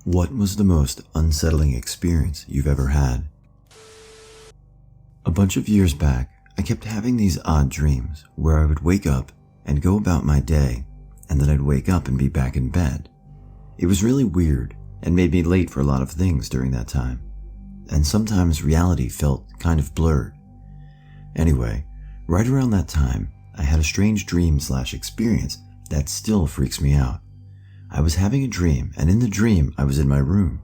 What was the most unsettling experience you've ever had? A bunch of years back, I kept having these odd dreams where I would wake up and go about my day, and then I'd wake up and be back in bed. It was really weird and made me late for a lot of things during that time, and sometimes reality felt kind of blurred. Anyway, right around that time, I had a strange dream/experience that still freaks me out. I was having a dream, and in the dream, I was in my room.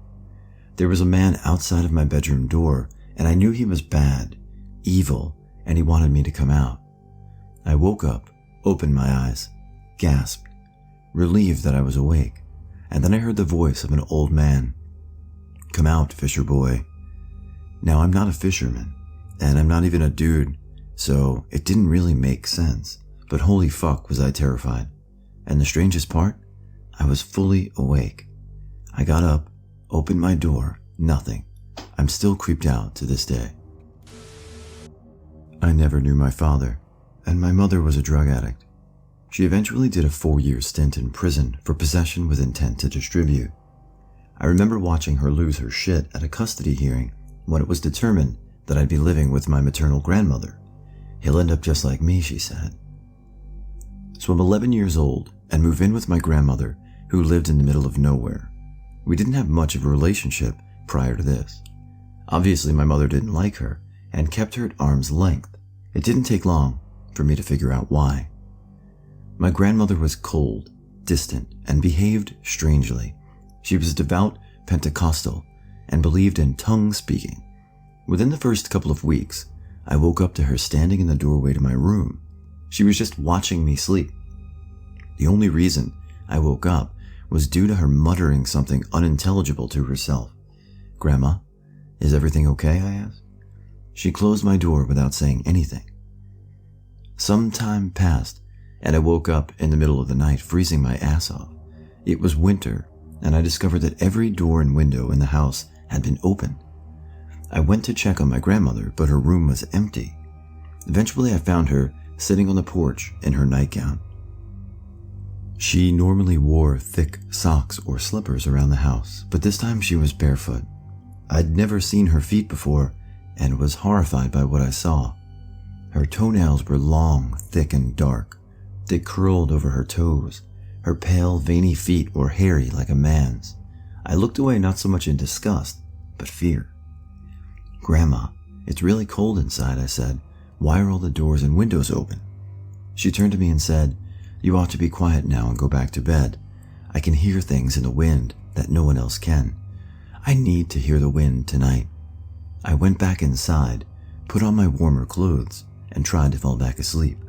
There was a man outside of my bedroom door, and I knew he was bad, evil, and he wanted me to come out. I woke up, opened my eyes, gasped, relieved that I was awake, and then I heard the voice of an old man. "Come out, fisher boy." Now, I'm not a fisherman, and I'm not even a dude, so it didn't really make sense, but holy fuck was I terrified. And the strangest part? I was fully awake. I got up, opened my door, nothing. I'm still creeped out to this day. I never knew my father, and my mother was a drug addict. She eventually did a 4-year stint in prison for possession with intent to distribute. I remember watching her lose her shit at a custody hearing when it was determined that I'd be living with my maternal grandmother. "He'll end up just like me," she said. So I'm 11 years old and move in with my grandmother, who lived in the middle of nowhere. We didn't have much of a relationship prior to this. Obviously, my mother didn't like her and kept her at arm's length. It didn't take long for me to figure out why. My grandmother was cold, distant, and behaved strangely. She was devout Pentecostal and believed in tongue speaking. Within the first couple of weeks, I woke up to her standing in the doorway to my room. She was just watching me sleep. The only reason I woke up was due to her muttering something unintelligible to herself. "Grandma, is everything okay?" I asked. She closed my door without saying anything. Some time passed, and I woke up in the middle of the night, freezing my ass off. It was winter, and I discovered that every door and window in the house had been opened. I went to check on my grandmother, but her room was empty. Eventually, I found her sitting on the porch in her nightgown. She normally wore thick socks or slippers around the house, but this time she was barefoot. I'd never seen her feet before and was horrified by what I saw. Her toenails were long, thick, and dark. They curled over her toes. Her pale, veiny feet were hairy like a man's. I looked away not so much in disgust, but fear. "Grandma, it's really cold inside," I said. "Why are all the doors and windows open?" She turned to me and said, "You ought to be quiet now and go back to bed. I can hear things in the wind that no one else can. I need to hear the wind tonight." I went back inside, put on my warmer clothes, and tried to fall back asleep.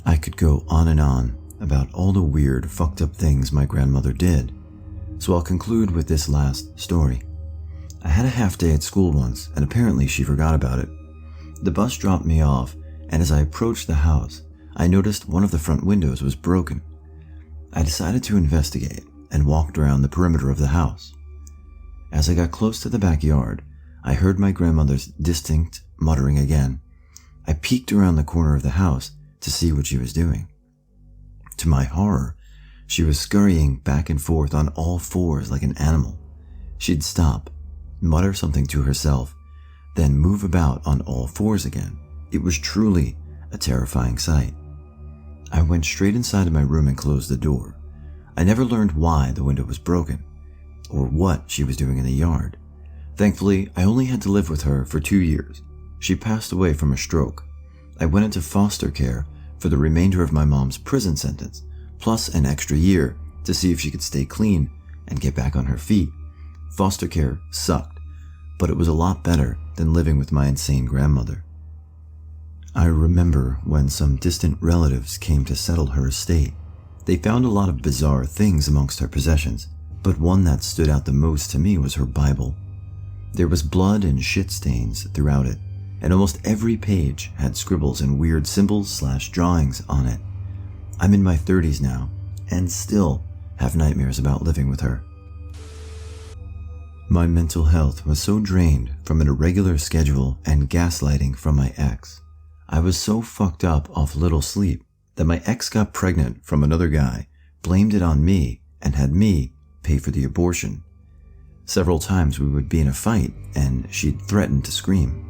I could go on and on about all the weird, fucked up things my grandmother did, so I'll conclude with this last story. I had a half day at school once, and apparently she forgot about it. The bus dropped me off, and as I approached the house, I noticed one of the front windows was broken. I decided to investigate and walked around the perimeter of the house. As I got close to the backyard, I heard my grandmother's distinct muttering again. I peeked around the corner of the house to see what she was doing. To my horror, she was scurrying back and forth on all fours like an animal. She'd stop, mutter something to herself, then move about on all fours again. It was truly a terrifying sight. I went straight inside of my room and closed the door. I never learned why the window was broken, or what she was doing in the yard. Thankfully, I only had to live with her for 2 years. She passed away from a stroke. I went into foster care for the remainder of my mom's prison sentence, plus an extra year to see if she could stay clean and get back on her feet. Foster care sucked, but it was a lot better than living with my insane grandmother. I remember when some distant relatives came to settle her estate. They found a lot of bizarre things amongst her possessions, but one that stood out the most to me was her Bible. There was blood and shit stains throughout it, and almost every page had scribbles and weird symbols/drawings on it. I'm in my 30s now, and still have nightmares about living with her. My mental health was so drained from an irregular schedule and gaslighting from my ex. I was so fucked up off little sleep that my ex got pregnant from another guy, blamed it on me, and had me pay for the abortion. Several times we would be in a fight and she'd threaten to scream.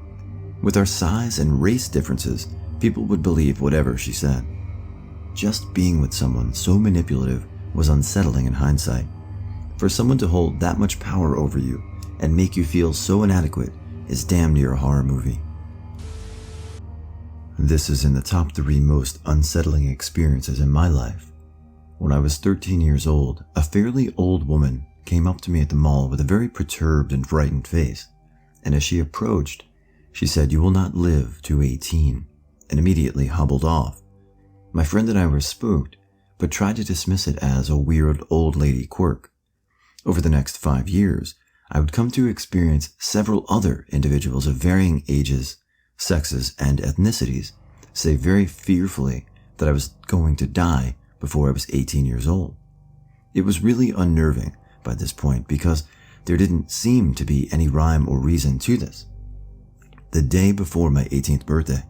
With our size and race differences, people would believe whatever she said. Just being with someone so manipulative was unsettling in hindsight. For someone to hold that much power over you and make you feel so inadequate is damn near a horror movie. This is in the top 3 most unsettling experiences in my life. When I was 13 years old, a fairly old woman came up to me at the mall with a very perturbed and frightened face, and as she approached, she said, "You will not live to 18, and immediately hobbled off. My friend and I were spooked, but tried to dismiss it as a weird old lady quirk. Over the next 5 years, I would come to experience several other individuals of varying ages, sexes, and ethnicities say very fearfully that I was going to die before I was 18 years old. It was really unnerving by this point because there didn't seem to be any rhyme or reason to this. The day before my 18th birthday,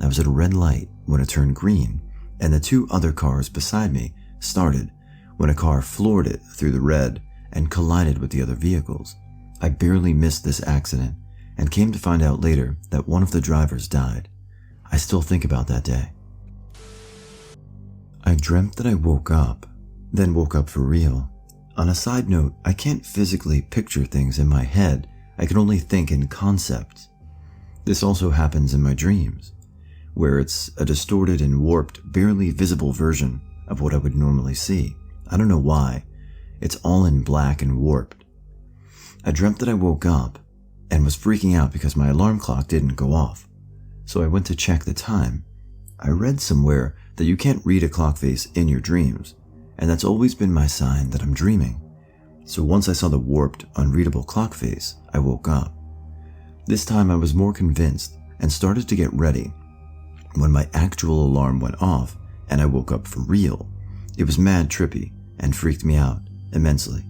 I was at a red light when it turned green, and the 2 other cars beside me started when a car floored it through the red and collided with the other vehicles. I barely missed this accident and came to find out later that one of the drivers died. I still think about that day. I dreamt that I woke up, then woke up for real. On a side note, I can't physically picture things in my head. I can only think in concepts. This also happens in my dreams, where it's a distorted and warped, barely visible version of what I would normally see. I don't know why. It's all in black and warped. I dreamt that I woke up and was freaking out because my alarm clock didn't go off. So I went to check the time. I read somewhere that you can't read a clock face in your dreams, and that's always been my sign that I'm dreaming. So once I saw the warped, unreadable clock face, I woke up. This time I was more convinced and started to get ready when my actual alarm went off and I woke up for real. It was mad trippy and freaked me out immensely.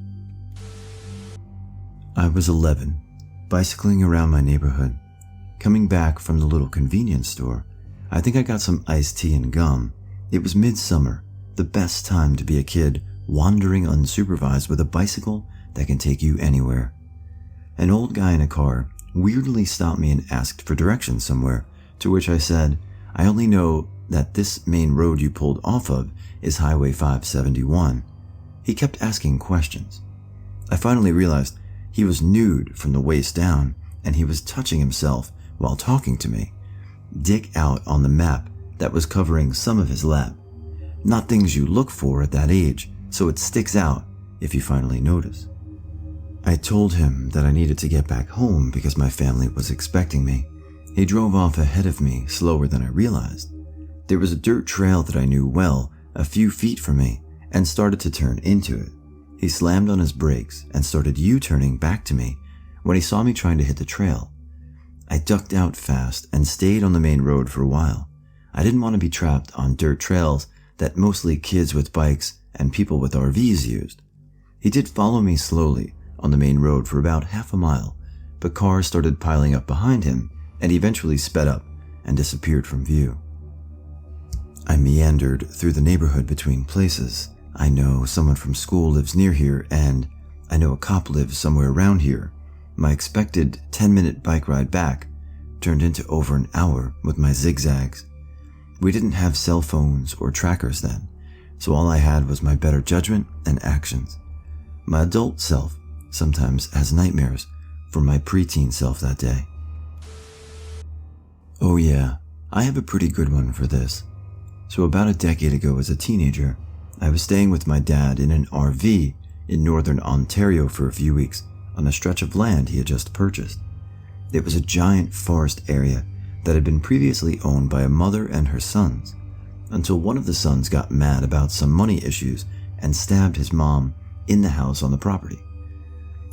I was 11, bicycling around my neighborhood. Coming back from the little convenience store, I think I got some iced tea and gum. It was midsummer, the best time to be a kid wandering unsupervised with a bicycle that can take you anywhere. An old guy in a car weirdly stopped me and asked for directions somewhere, to which I said, "I only know that this main road you pulled off of is Highway 571. He kept asking questions. I finally realized he was nude from the waist down, and he was touching himself while talking to me, dick out on the map that was covering some of his lap. Not things you look for at that age, so it sticks out if you finally notice. I told him that I needed to get back home because my family was expecting me. He drove off ahead of me slower than I realized. There was a dirt trail that I knew well a few feet from me and started to turn into it. He slammed on his brakes and started U-turning back to me when he saw me trying to hit the trail. I ducked out fast and stayed on the main road for a while. I didn't want to be trapped on dirt trails that mostly kids with bikes and people with RVs used. He did follow me slowly on the main road for about half a mile, but cars started piling up behind him and he eventually sped up and disappeared from view. I meandered through the neighborhood between places. I know someone from school lives near here, and I know a cop lives somewhere around here. My expected 10-minute bike ride back turned into over an hour with my zigzags. We didn't have cell phones or trackers then, so all I had was my better judgment and actions. My adult self sometimes has nightmares for my preteen self that day. Oh yeah, I have a pretty good one for this. So about a decade ago as a teenager, I was staying with my dad in an RV in northern Ontario for a few weeks on a stretch of land he had just purchased. It was a giant forest area that had been previously owned by a mother and her sons, until one of the sons got mad about some money issues and stabbed his mom in the house on the property.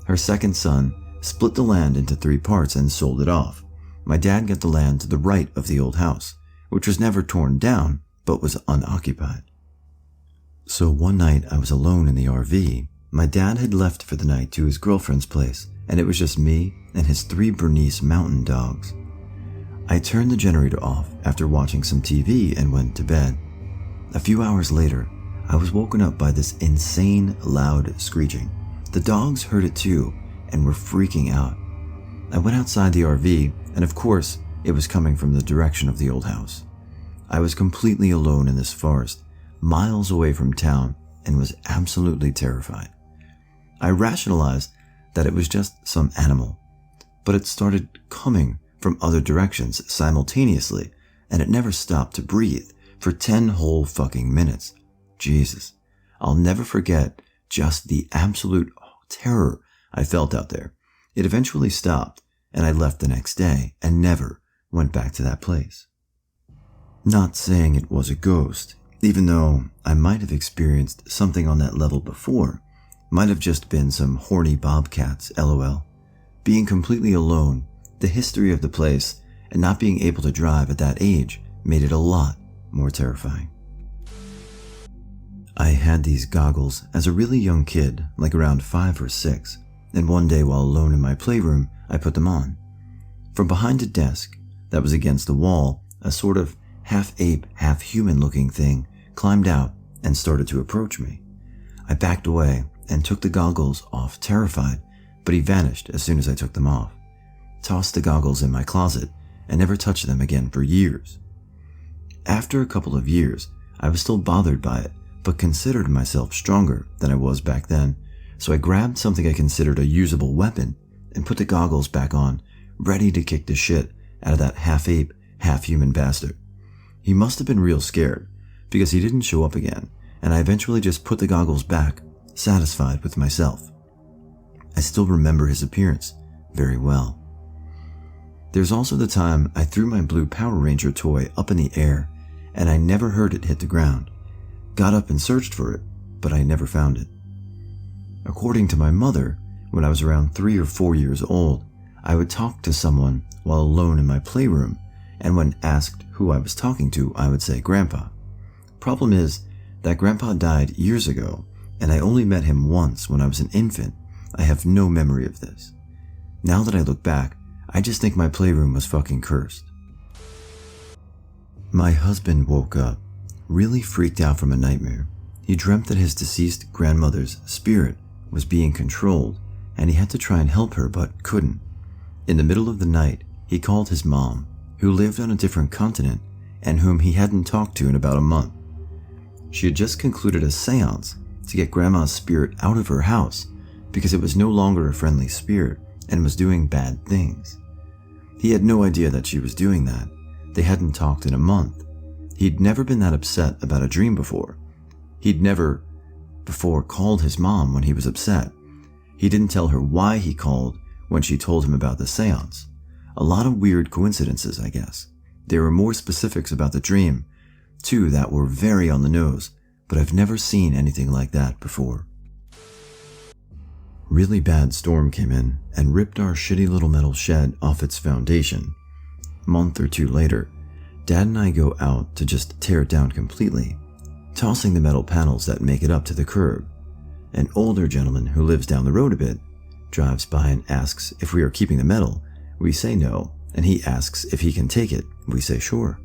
Her second son split the land into 3 parts and sold it off. My dad got the land to the right of the old house, which was never torn down, but was unoccupied. So one night I was alone in the RV. My dad had left for the night to his girlfriend's place, and it was just me and his 3 Bernese mountain dogs. I turned the generator off after watching some TV and went to bed. A few hours later, I was woken up by this insane loud screeching. The dogs heard it too and were freaking out. I went outside the RV, and of course, it was coming from the direction of the old house. I was completely alone in this forest, miles away from town, and was absolutely terrified. I rationalized that it was just some animal, but it started coming from other directions simultaneously, and it never stopped to breathe for 10 whole fucking minutes. Jesus, I'll never forget just the absolute terror I felt out there. It eventually stopped, and I left the next day and never went back to that place. Not saying it was a ghost, even though I might have experienced something on that level before. Might have just been some horny bobcats, lol. Being completely alone, the history of the place, and not being able to drive at that age made it a lot more terrifying. I had these goggles as a really young kid, like around 5 or 6, and one day while alone in my playroom, I put them on. From behind a desk that was against the wall, a sort of half-ape, half-human looking thing climbed out and started to approach me. I backed away and took the goggles off, terrified, but he vanished as soon as I took them off. Tossed the goggles in my closet and never touched them again for years. After a couple of years, I was still bothered by it, but considered myself stronger than I was back then, so I grabbed something I considered a usable weapon and put the goggles back on, ready to kick the shit out of that half-ape, half-human bastard. He must have been real scared, because he didn't show up again, and I eventually just put the goggles back, satisfied with myself. I still remember his appearance very well. There's also the time I threw my blue Power Ranger toy up in the air, and I never heard it hit the ground. Got up and searched for it, but I never found it. According to my mother, when I was around 3 or 4 years old, I would talk to someone while alone in my playroom, and when asked who I was talking to, I would say Grandpa. Problem is that Grandpa died years ago, and I only met him once when I was an infant. I have no memory of this. Now that I look back, I just think my playroom was fucking cursed. My husband woke up, really freaked out from a nightmare. He dreamt that his deceased grandmother's spirit was being controlled, and he had to try and help her but couldn't. In the middle of the night, he called his mom, who lived on a different continent and whom he hadn't talked to in about a month. She had just concluded a seance to get grandma's spirit out of her house because it was no longer a friendly spirit and was doing bad things. He had no idea that she was doing that. They hadn't talked in a month. He'd never been that upset about a dream before. He'd never before called his mom when he was upset. He didn't tell her why he called when she told him about the seance. A lot of weird coincidences, I guess. There were more specifics about the dream, too, that were very on the nose, but I've never seen anything like that before. Really bad storm came in and ripped our shitty little metal shed off its foundation. A month or 2 later, Dad and I go out to just tear it down completely, tossing the metal panels that make it up to the curb. An older gentleman who lives down the road a bit drives by and asks if we are keeping the metal. We say no, and he asks if he can take it. We say sure.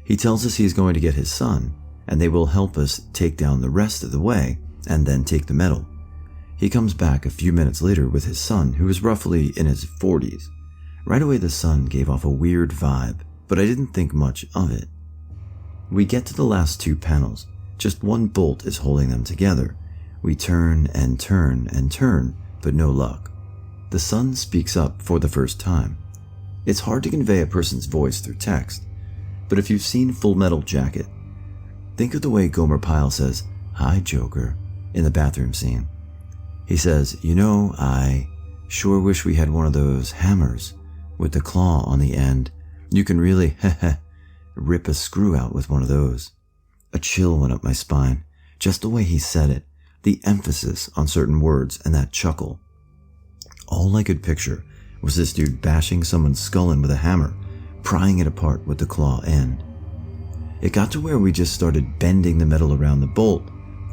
He tells us he's going to get his son, and they will help us take down the rest of the way and then take the metal. He comes back a few minutes later with his son, who is roughly in his 40s. Right away the son gave off a weird vibe, but I didn't think much of it. We get to the last 2 panels. Just one bolt is holding them together. We turn and turn and turn, but no luck. The son speaks up for the first time. It's hard to convey a person's voice through text, but if you've seen Full Metal Jacket, think of the way Gomer Pyle says, "Hi, Joker," in the bathroom scene. He says, "You know, I sure wish we had one of those hammers with the claw on the end. You can really, rip a screw out with one of those." A chill went up my spine, just the way he said it, the emphasis on certain words and that chuckle. All I could picture was this dude bashing someone's skull in with a hammer, prying it apart with the claw end. It got to where we just started bending the metal around the bolt,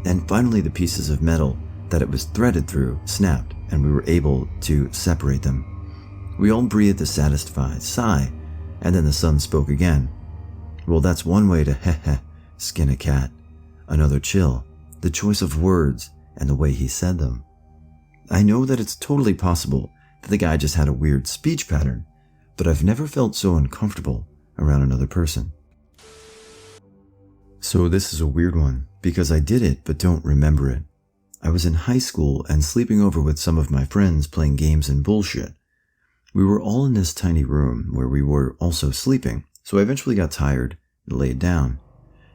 and finally the pieces of metal that it was threaded through snapped, and we were able to separate them. We all breathed a satisfied sigh, and then the son spoke again. "Well, that's one way to skin a cat." Another chill. the choice of words, and the way he said them. I know that it's totally possible that the guy just had a weird speech pattern, but I've never felt so uncomfortable around another person. So this is a weird one, because I did it but don't remember it. I was in high school and sleeping over with some of my friends playing games and bullshit. We were all in this tiny room where we were also sleeping, so I eventually got tired and laid down.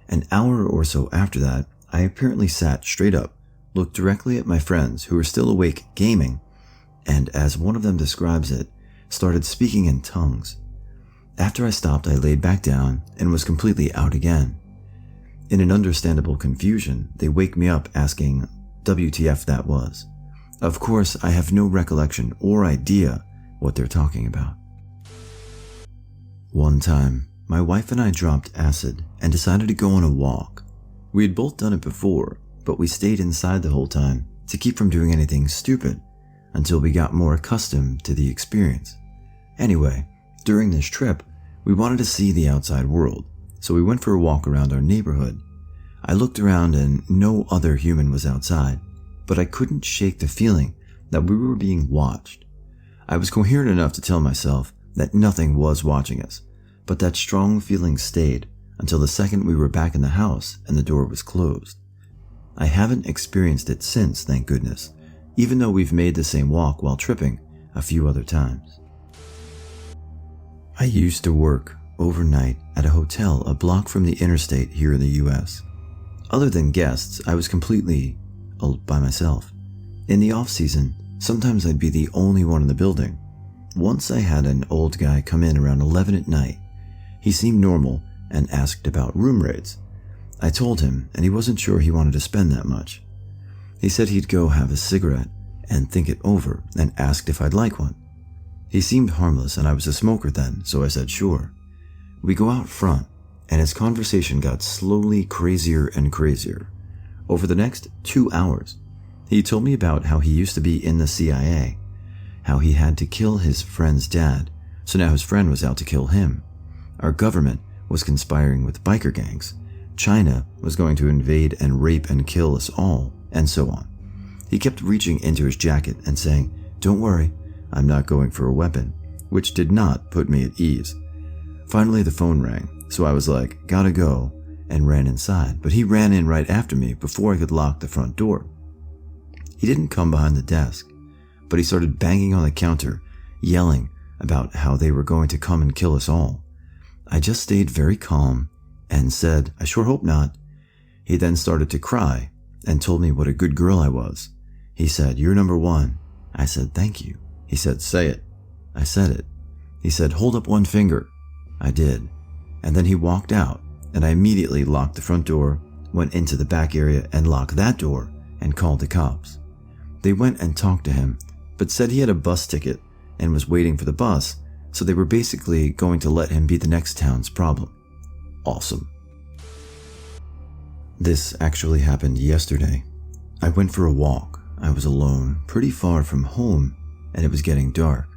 An hour or so after that, I apparently sat straight up, looked directly at my friends who were still awake gaming, and as one of them describes it, started speaking in tongues. After I stopped, I laid back down and was completely out again. In an understandable confusion, they wake me up asking WTF that was. Of course, I have no recollection or idea what they're talking about. One time, my wife and I dropped acid and decided to go on a walk. We had both done it before, but we stayed inside the whole time to keep from doing anything stupid until we got more accustomed to the experience. Anyway, during this trip, we wanted to see the outside world, so we went for a walk around our neighborhood. I looked around and no other human was outside, but I couldn't shake the feeling that we were being watched. I was coherent enough to tell myself that nothing was watching us, but that strong feeling stayed until the second we were back in the house and the door was closed. I haven't experienced it since, thank goodness, even though we've made the same walk while tripping a few other times. I used to work overnight at a hotel a block from the interstate here in the US. Other than guests, I was completely by myself. In the off-season, sometimes I'd be the only one in the building. Once I had an old guy come in around 11 at night. He seemed normal and asked about room rates. I told him, and he wasn't sure he wanted to spend that much. He said he'd go have a cigarette and think it over and asked if I'd like one. He seemed harmless and I was a smoker then, so I said sure. We go out front and his conversation got slowly crazier and crazier. Over the next 2 hours, he told me about how he used to be in the CIA, how he had to kill his friend's dad, so now his friend was out to kill him. Our government was conspiring with biker gangs. China was going to invade and rape and kill us all, and so on. He kept reaching into his jacket and saying, "Don't worry, I'm not going for a weapon," which did not put me at ease. Finally, the phone rang, so I was like, gotta go, and ran inside, but he ran in right after me before I could lock the front door. He didn't come behind the desk, but he started banging on the counter, yelling about how they were going to come and kill us all. I just stayed very calm and said, "I sure hope not." He then started to cry and told me what a good girl I was. He said, "You're number one." I said, "Thank you." He said, "Say it." I said it. He said, "Hold up one finger." I did. And then he walked out, and I immediately locked the front door, went into the back area and locked that door, and called the cops. They went and talked to him, but said he had a bus ticket and was waiting for the bus, so they were basically going to let him be the next town's problem. Awesome. This actually happened yesterday. I went for a walk. I was alone, pretty far from home, and it was getting dark.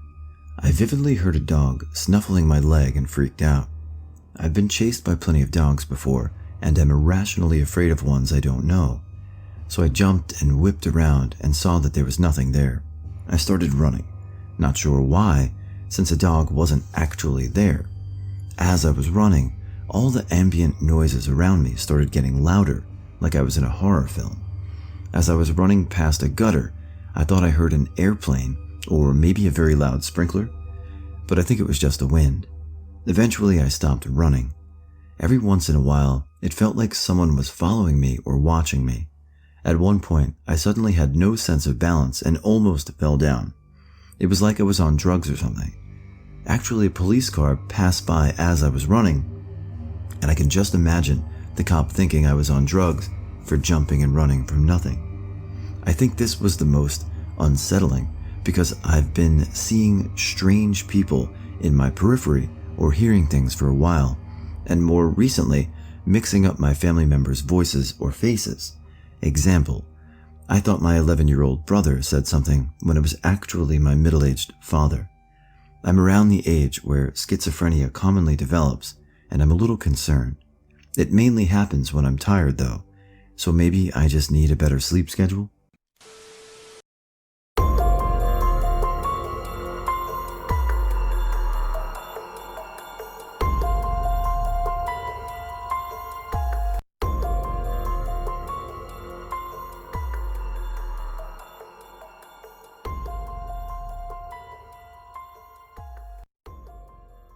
I vividly heard a dog snuffling my leg and freaked out. I've been chased by plenty of dogs before and am irrationally afraid of ones I don't know. So I jumped and whipped around and saw that there was nothing there. I started running, not sure why, since a dog wasn't actually there. As I was running, all the ambient noises around me started getting louder, like I was in a horror film. As I was running past a gutter, I thought I heard an airplane or maybe a very loud sprinkler, but I think it was just the wind. Eventually, I stopped running. Every once in a while, it felt like someone was following me or watching me. At one point, I suddenly had no sense of balance and almost fell down. It was like I was on drugs or something. Actually, a police car passed by as I was running, and I can just imagine the cop thinking I was on drugs for jumping and running from nothing. I think this was the most unsettling because I've been seeing strange people in my periphery or hearing things for a while, and more recently, mixing up my family members' voices or faces. Example, I thought my 11-year-old brother said something when it was actually my middle-aged father. I'm around the age where schizophrenia commonly develops, and I'm a little concerned. It mainly happens when I'm tired though, So maybe I just need a better sleep schedule?